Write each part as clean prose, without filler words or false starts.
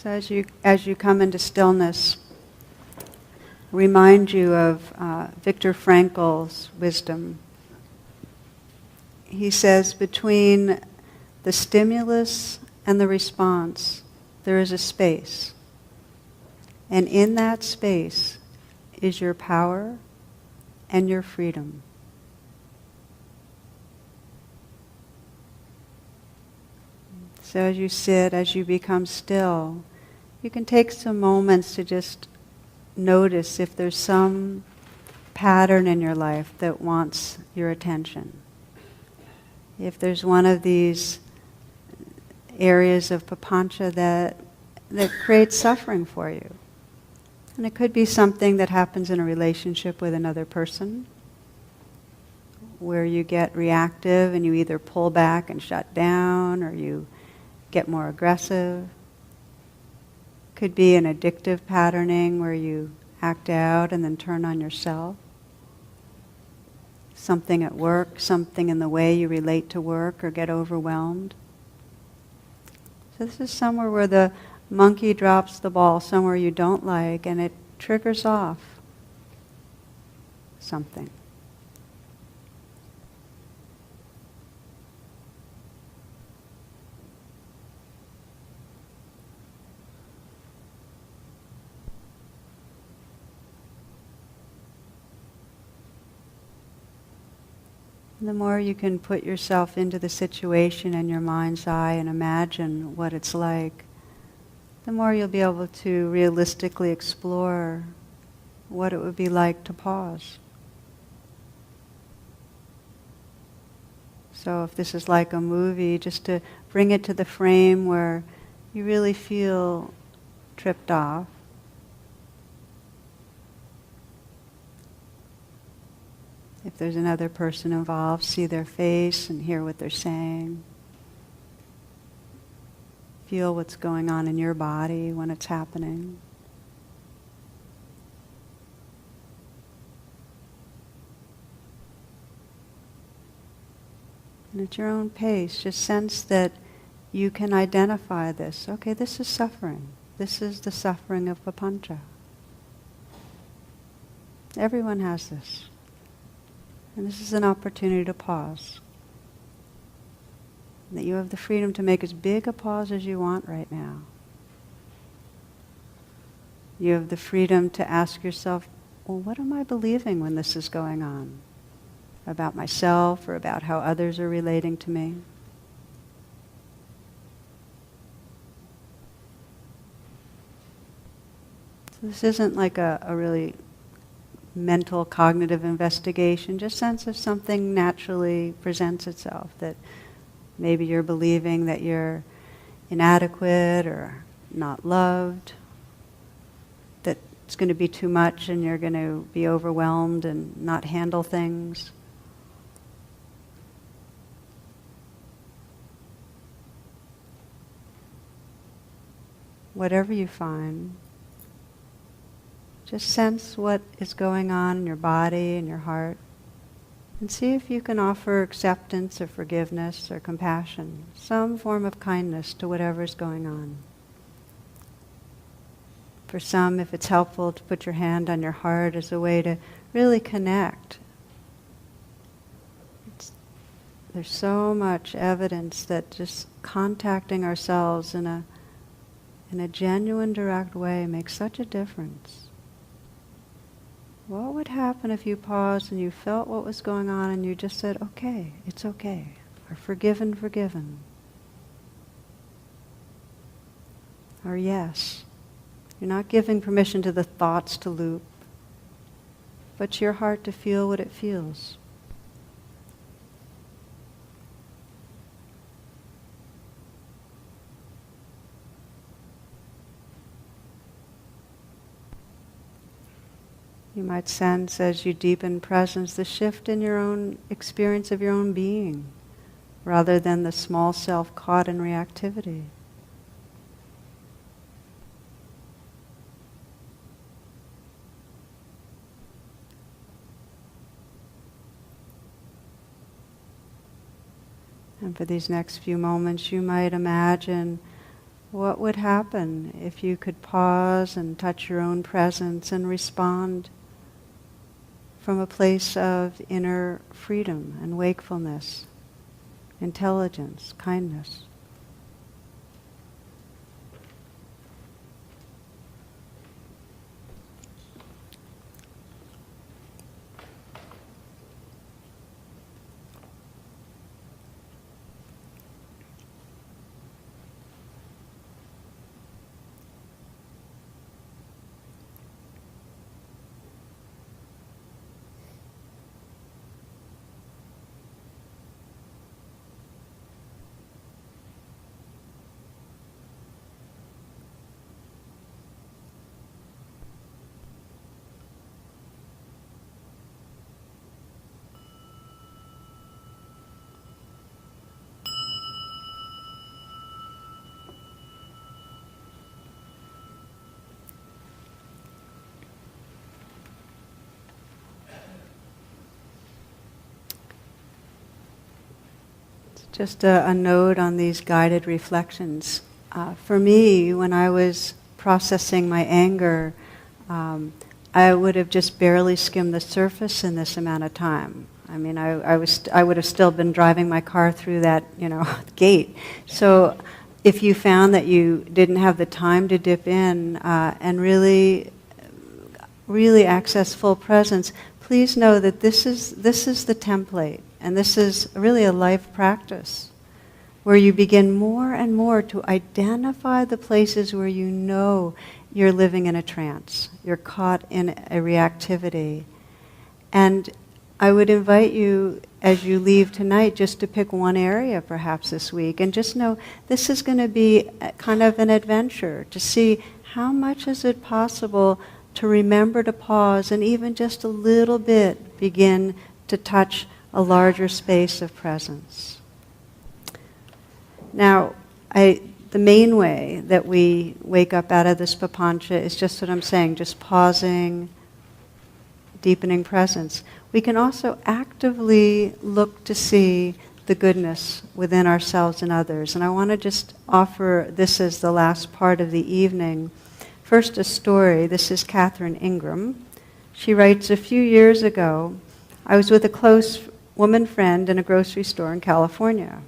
So as you come into stillness, remind you of Viktor Frankl's wisdom. He says, between the stimulus and the response, there is a space. And in that space is your power and your freedom. So as you sit, as you become still, you can take some moments to just notice if there's some pattern in your life that wants your attention. If there's one of these areas of papancha that creates suffering for you. And it could be something that happens in a relationship with another person, where you get reactive and you either pull back and shut down, or you get more aggressive. Could be an addictive patterning where you act out and then turn on yourself. Something at work, something in the way you relate to work or get overwhelmed. So this is somewhere where the monkey drops the ball, somewhere you don't like, and it triggers off something. The more you can put yourself into the situation in your mind's eye and imagine what it's like, the more you'll be able to realistically explore what it would be like to pause. So if this is like a movie, just to bring it to the frame where you really feel tripped off. If there's another person involved, see their face and hear what they're saying. Feel what's going on in your body when it's happening. And at your own pace, just sense that you can identify this. Okay, this is suffering. This is the suffering of papancha. Everyone has this. And this is an opportunity to pause. That you have the freedom to make as big a pause as you want right now. You have the freedom to ask yourself, well, what am I believing when this is going on? About myself or about how others are relating to me? So this isn't like a really mental, cognitive investigation, just sense if something naturally presents itself, that maybe you're believing that you're inadequate or not loved, that it's going to be too much and you're going to be overwhelmed and not handle things. Whatever you find, just sense what is going on in your body and your heart, and see if you can offer acceptance or forgiveness or compassion, some form of kindness to whatever is going on. For some, if it's helpful to put your hand on your heart as a way to really connect. There's so much evidence that just contacting ourselves in a genuine, direct way makes such a difference. What would happen if you paused and you felt what was going on and you just said, okay, it's okay, or forgiven, forgiven, or yes. You're not giving permission to the thoughts to loop, but to your heart to feel what it feels. You might sense, as you deepen presence, the shift in your own experience of your own being, rather than the small self caught in reactivity. And for these next few moments, you might imagine What would happen if you could pause and touch your own presence and respond from a place of inner freedom and wakefulness, intelligence, kindness? Just a note on these guided reflections. For me, when I was processing my anger, I would have just barely skimmed the surface in this amount of time. I mean, I would have still been driving my car through that, gate. So if you found that you didn't have the time to dip in and really access full presence, please know that this is the template. And this is really a life practice where you begin more and more to identify the places where you know you're living in a trance, you're caught in a reactivity. And I would invite you, as you leave tonight, just to pick one area perhaps this week and just know this is going to be kind of an adventure to see how much is it possible to remember to pause and even just a little bit begin to touch a larger space of presence. Now, the main way that we wake up out of this papancha is just what I'm saying, just pausing, deepening presence. We can also actively look to see the goodness within ourselves and others. And I want to just offer this as the last part of the evening. First, a story. This is Catherine Ingram. She writes, "A few years ago, I was with a close woman friend in a grocery store in California.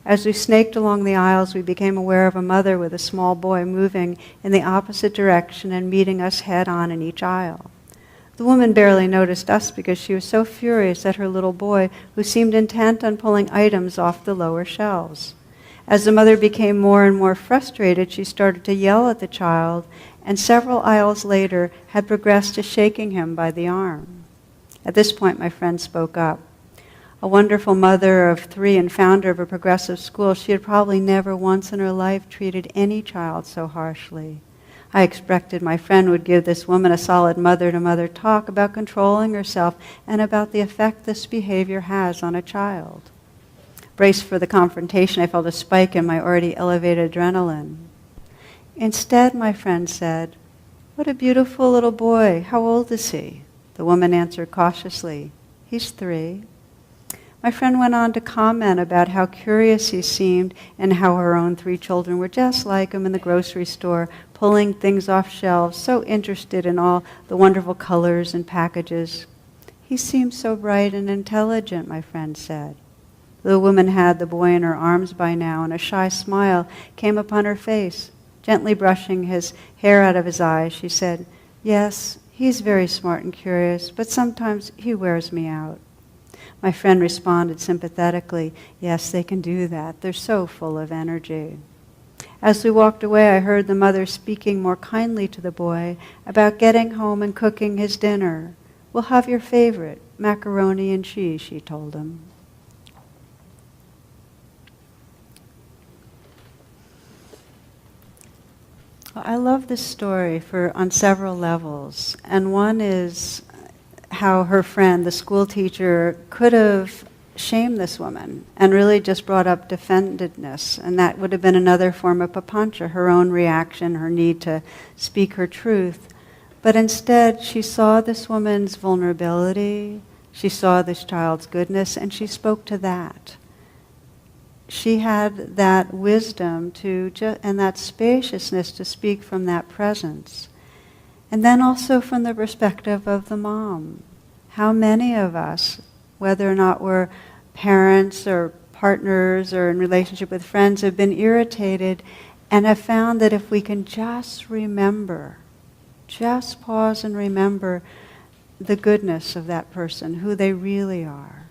As we snaked along the aisles, we became aware of a mother with a small boy moving in the opposite direction and meeting us head on in each aisle. The woman barely noticed us because she was so furious at her little boy, who seemed intent on pulling items off the lower shelves. As the mother became more and more frustrated, she started to yell at the child, and several aisles later had progressed to shaking him by the arm. At this point, my friend spoke up. A wonderful mother of 3 and founder of a progressive school, she had probably never once in her life treated any child so harshly. I expected my friend would give this woman a solid mother-to-mother talk about controlling herself and about the effect this behavior has on a child. Braced for the confrontation, I felt a spike in my already elevated adrenaline. Instead, my friend said, "What a beautiful little boy. How old is he?" The woman answered cautiously, "He's 3. My friend went on to comment about how curious he seemed and how her own 3 children were just like him in the grocery store, pulling things off shelves, so interested in all the wonderful colors and packages. He seemed so bright and intelligent, my friend said. The woman had the boy in her arms by now, and a shy smile came upon her face. Gently brushing his hair out of his eyes, she said, "Yes, he's very smart and curious, but sometimes he wears me out." My friend responded sympathetically, "Yes, they can do that. They're so full of energy." As we walked away, I heard the mother speaking more kindly to the boy about getting home and cooking his dinner. "We'll have your favorite, macaroni and cheese," she told him. I love this story on several levels, and one is how her friend, the school teacher, could have shamed this woman and really just brought up defendedness, and that would have been another form of papancha, her own reaction, her need to speak her truth. But instead, she saw this woman's vulnerability, she saw this child's goodness, and she spoke to that. she had that wisdom and that spaciousness to speak from that presence. And then also from the perspective of the mom. How many of us, whether or not we're parents or partners or in relationship with friends, have been irritated and have found that if we can just remember, just pause and remember the goodness of that person, who they really are,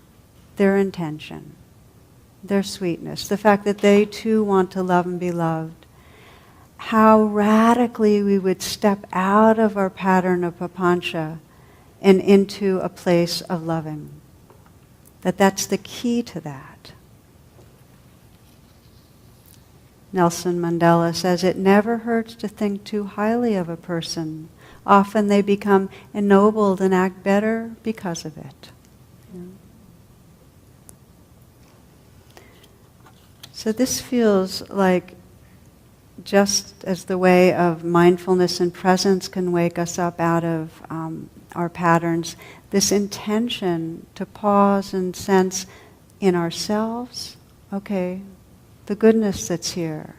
their intention, their sweetness, the fact that they too want to love and be loved, how radically we would step out of our pattern of papancha and into a place of loving. That's the key to that. Nelson Mandela says, it never hurts to think too highly of a person. Often they become ennobled and act better because of it. Yeah. So this feels like, just as the way of mindfulness and presence can wake us up out of our patterns, this intention to pause and sense in ourselves, okay, the goodness that's here.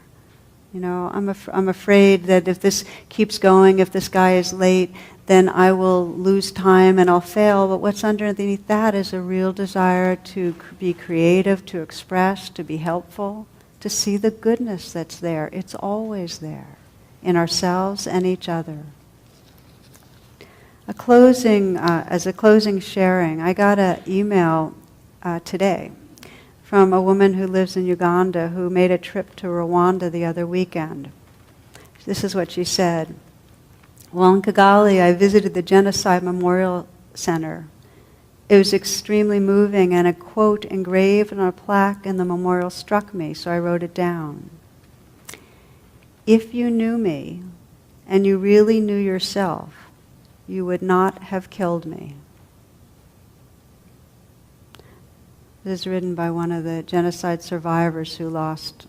You know, I'm afraid that if this keeps going, if this guy is late, then I will lose time and I'll fail. But what's underneath that is a real desire to be creative, to express, to be helpful, to see the goodness that's there. It's always there in ourselves and each other. As a closing sharing, I got an email today from a woman who lives in Uganda who made a trip to Rwanda the other weekend. This is what she said. While in Kigali, I visited the Genocide Memorial Center. It was extremely moving, and a quote engraved on a plaque in the memorial struck me, so I wrote it down. If you knew me, and you really knew yourself, you would not have killed me. This is written by one of the genocide survivors who lost,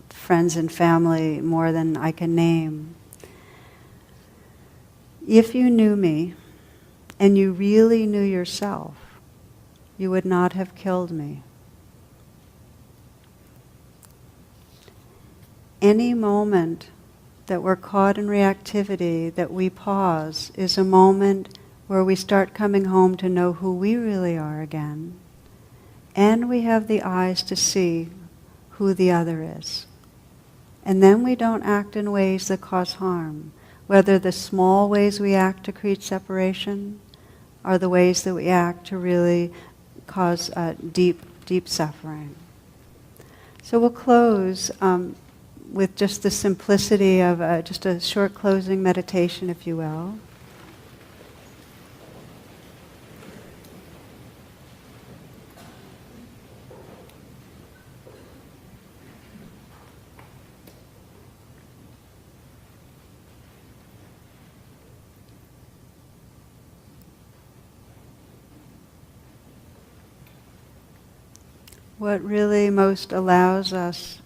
friends and family more than I can name. If you knew me, and you really knew yourself, you would not have killed me. Any moment that we're caught in reactivity, that we pause, is a moment where we start coming home to know who we really are again, and we have the eyes to see who the other is. And then we don't act in ways that cause harm, whether the small ways we act to create separation are the ways that we act to really cause deep, deep suffering. So we'll close with just the simplicity of just a short closing meditation, if you will. What really most allows us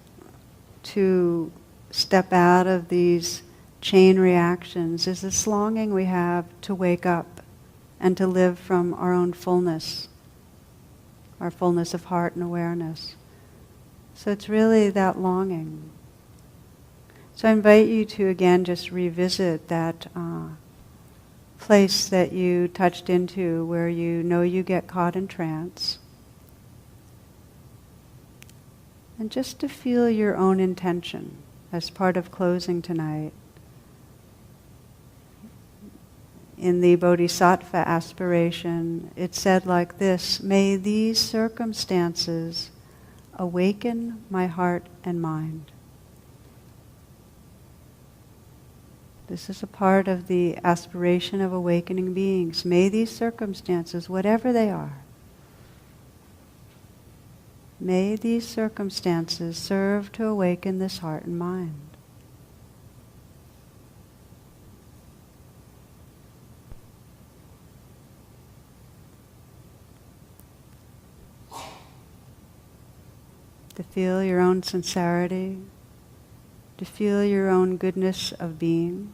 to step out of these chain reactions is this longing we have to wake up and to live from our own fullness, our fullness of heart and awareness. So it's really that longing. So I invite you to again just revisit that place that you touched into where you know you get caught in trance. And just to feel your own intention as part of closing tonight. In the Bodhisattva aspiration, it said like this: may these circumstances awaken my heart and mind. This is a part of the aspiration of awakening beings. May these circumstances, whatever they are, may these circumstances serve to awaken this heart and mind. To feel your own sincerity, to feel your own goodness of being.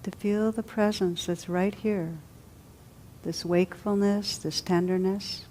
to feel the presence that's right here. This wakefulness, this tenderness.